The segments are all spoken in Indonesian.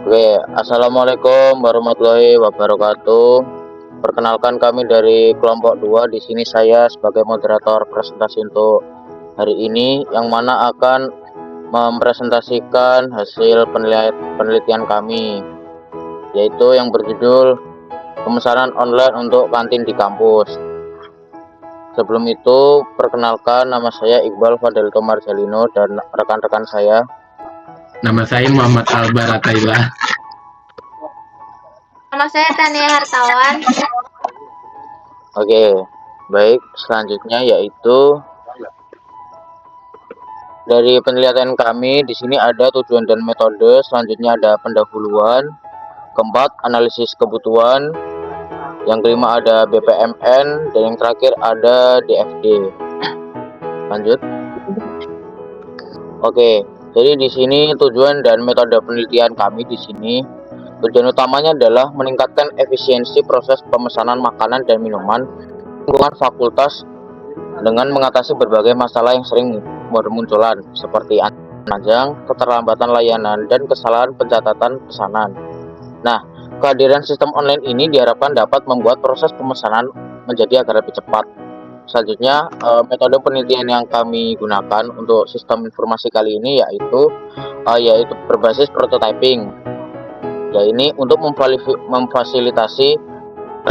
Oke, Assalamualaikum warahmatullahi wabarakatuh. Perkenalkan kami dari kelompok 2. Di sini saya sebagai moderator presentasi untuk hari ini, yang mana akan mempresentasikan hasil penelitian kami, yaitu yang berjudul pemesanan online untuk kantin di kampus. Sebelum itu, perkenalkan, nama saya Iqbal Fadel Marcelino dan rekan-rekan saya. Nama saya Muhammad Albar Ataila. Nama saya Tania Hartawan. Oke, baik. Selanjutnya yaitu dari penelitian kami, di sini ada tujuan dan metode. Selanjutnya ada pendahuluan. Keempat, analisis kebutuhan. Yang kelima ada BPMN, dan yang terakhir ada DFD. Lanjut. Oke, jadi di sini tujuan dan metode penelitian kami di sini. Tujuan utamanya adalah meningkatkan efisiensi proses pemesanan makanan dan minuman lingkungan fakultas dengan mengatasi berbagai masalah yang sering bermunculan seperti panjang, keterlambatan layanan, dan kesalahan pencatatan pesanan. Nah, kehadiran sistem online ini diharapkan dapat membuat proses pemesanan menjadi agar lebih cepat. Selanjutnya, metode penelitian yang kami gunakan untuk sistem informasi kali ini yaitu berbasis prototyping. Ya, ini untuk memfasilitasi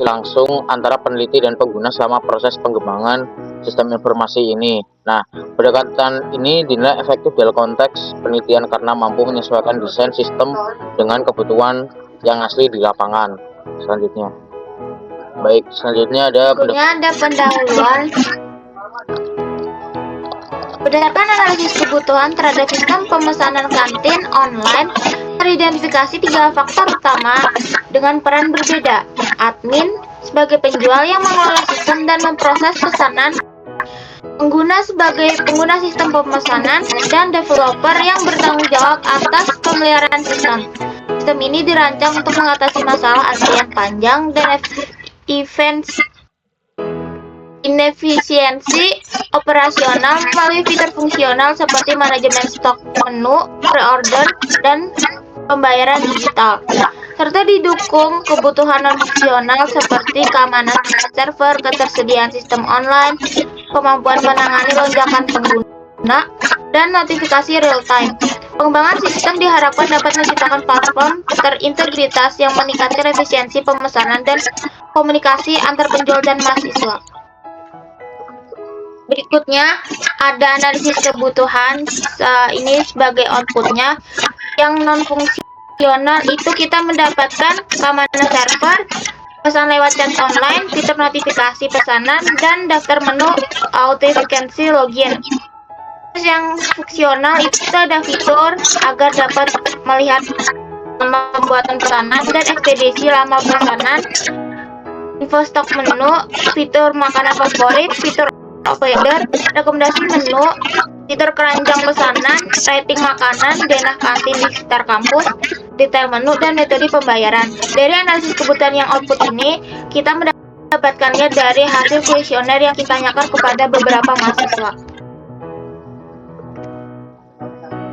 langsung antara peneliti dan pengguna selama proses pengembangan sistem informasi ini. Nah, pendekatan ini dinilai efektif dalam konteks penelitian karena mampu menyesuaikan desain sistem dengan kebutuhan yang asli di lapangan. Selanjutnya, selanjutnya ada pendahuluan. Berdasarkan analisis kebutuhan terhadap sistem pemesanan kantin online, teridentifikasi 3 faktor utama dengan peran berbeda. Admin sebagai penjual yang mengelola sistem dan memproses pesanan, pengguna sebagai pengguna sistem pemesanan, dan developer yang bertanggung jawab atas pemeliharaan sistem. Sistem ini dirancang untuk mengatasi masalah antrian panjang dan inefisiensi operasional melalui fitur fungsional seperti manajemen stok menu, pre-order, dan pembayaran digital, serta didukung kebutuhan non-fungsional seperti keamanan server, ketersediaan sistem online, kemampuan menangani lonjakan pengguna, dan notifikasi real-time. Pengembangan sistem diharapkan dapat menciptakan platform terintegritas yang meningkatkan efisiensi pemesanan dan komunikasi antar penjual dan mahasiswa. Berikutnya ada analisis kebutuhan, ini sebagai outputnya. Yang non-fungsional itu kita mendapatkan keamanan server, pesan lewat chat online, fitur notifikasi pesanan, dan daftar menu authentication login. Terus yang fungsional itu ada fitur agar dapat melihat pembuatan pesanan dan ekspedisi lama pesanan, info stok menu, fitur makanan favorit, fitur operator, rekomendasi menu, fitur keranjang pesanan, rating makanan, denah kantin di sekitar kampus, detail menu, dan metode pembayaran. Dari analisis kebutuhan yang output ini, kita mendapatkannya dari hasil kuesioner yang ditanyakan kepada beberapa mahasiswa.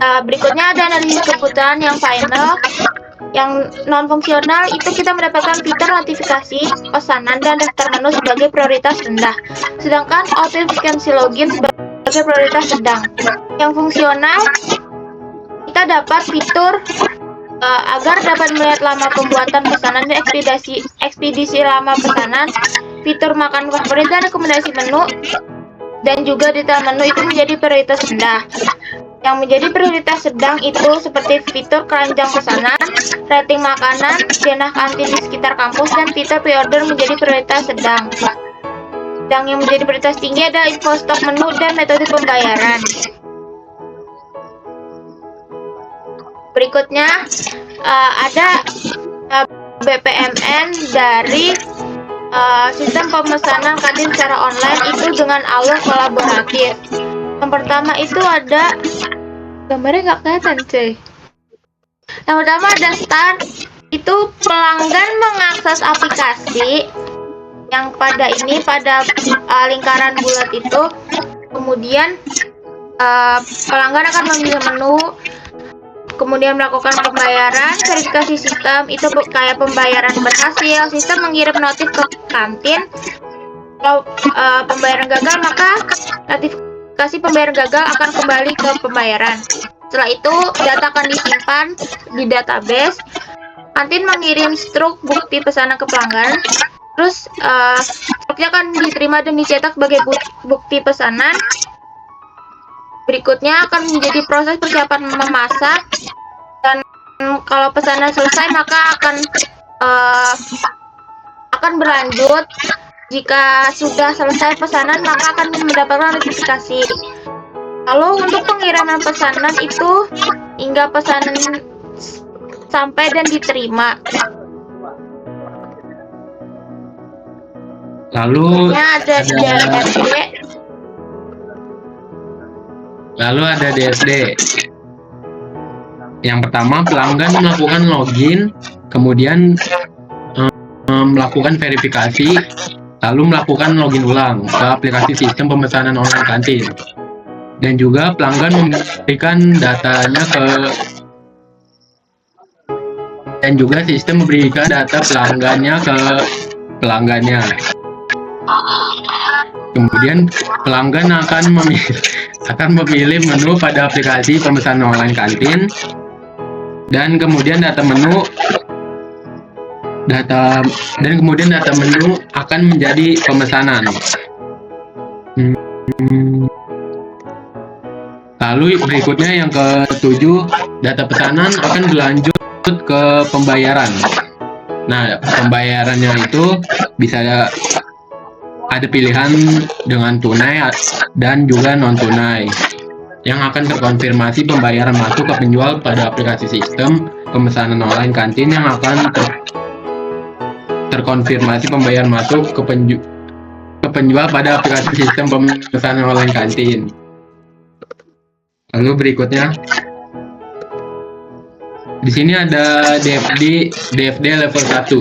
Berikutnya ada analisis kebutuhan yang final. Yang non-fungsional itu kita mendapatkan fitur notifikasi pesanan dan daftar menu sebagai prioritas rendah, sedangkan authentication login sebagai prioritas sedang. Yang fungsional kita dapat fitur agar dapat melihat lama pembuatan pesanan dan ekspedisi lama pesanan, fitur makan favorit dan rekomendasi menu, dan juga detail menu itu menjadi prioritas rendah. Yang menjadi prioritas sedang itu seperti fitur keranjang pesanan, rating makanan, denah kantin di sekitar kampus, dan fitur pre-order menjadi prioritas sedang. Dan yang menjadi prioritas tinggi ada info stok menu dan metode pembayaran. Berikutnya ada BPMN dari sistem pemesanan kantin secara online itu dengan alur kolaboratif. Yang pertama itu ada gambarnya nggak kelihatan cuy. Yang pertama ada start, itu pelanggan mengakses aplikasi yang pada lingkaran bulat itu. Kemudian pelanggan akan memilih menu, kemudian melakukan pembayaran, verifikasi sistem itu kayak pembayaran berhasil, sistem mengirim notif ke kantin. Kalau pembayaran gagal, maka notifikasi pembayaran gagal akan kembali ke pembayaran. Setelah itu data akan disimpan di database. Kantin mengirim struk bukti pesanan ke pelanggan. Terus struknya akan diterima dan dicetak sebagai bukti pesanan. Berikutnya akan menjadi proses persiapan memasak, dan kalau pesanan selesai maka akan berlanjut. Jika sudah selesai pesanan maka akan mendapatkan notifikasi. Lalu untuk pengiriman pesanan itu hingga pesanan sampai dan diterima. Lalu Ada DSD. ada DSD. Yang pertama, pelanggan melakukan login, kemudian melakukan verifikasi, lalu melakukan login ulang ke aplikasi sistem pemesanan online kantin. Dan juga pelanggan memberikan datanya dan juga sistem memberikan data pelanggannya ke pelanggannya. Kemudian pelanggan akan memilih menu pada aplikasi pemesanan online kantin, dan kemudian data menu akan menjadi pemesanan. Lalu berikutnya yang ke-7, data pesanan akan berlanjut ke pembayaran. Nah, pembayarannya itu bisa ada pilihan dengan tunai dan juga non tunai, yang akan terkonfirmasi pembayaran masuk ke penjual pada aplikasi sistem pemesanan online kantin, yang akan terkonfirmasi pembayaran masuk ke penjual pada aplikasi sistem pemesanan online kantin. Lalu berikutnya, di sini ada DFD level 1.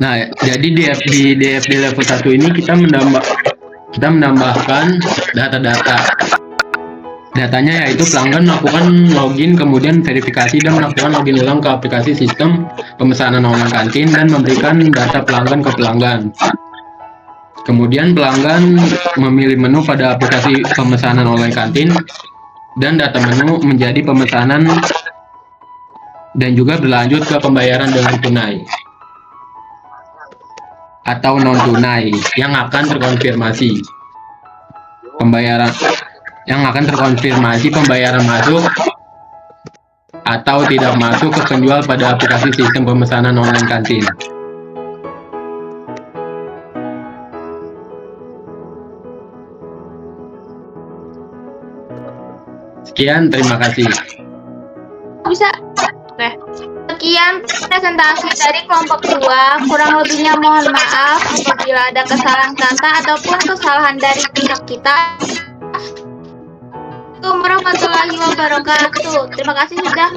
Nah, jadi di DFD level 1 ini kita menambahkan data-data. Datanya yaitu pelanggan melakukan login, kemudian verifikasi dan melakukan login ulang ke aplikasi sistem pemesanan online kantin dan memberikan data pelanggan ke pelanggan. Kemudian pelanggan memilih menu pada aplikasi pemesanan online kantin, dan data menu menjadi pemesanan dan juga berlanjut ke pembayaran dengan tunai atau non tunai yang akan terkonfirmasi pembayaran masuk atau tidak masuk ke penjual pada aplikasi sistem pemesanan online kantin. Sekian, terima kasih. Bisa? Oke. Sekian presentasi dari kelompok 2. Kurang lebihnya mohon maaf apabila ada kesalahan kata ataupun kesalahan dari pihak kita. Assalamualaikum warahmatullahi wabarakatuh. Terima kasih sudah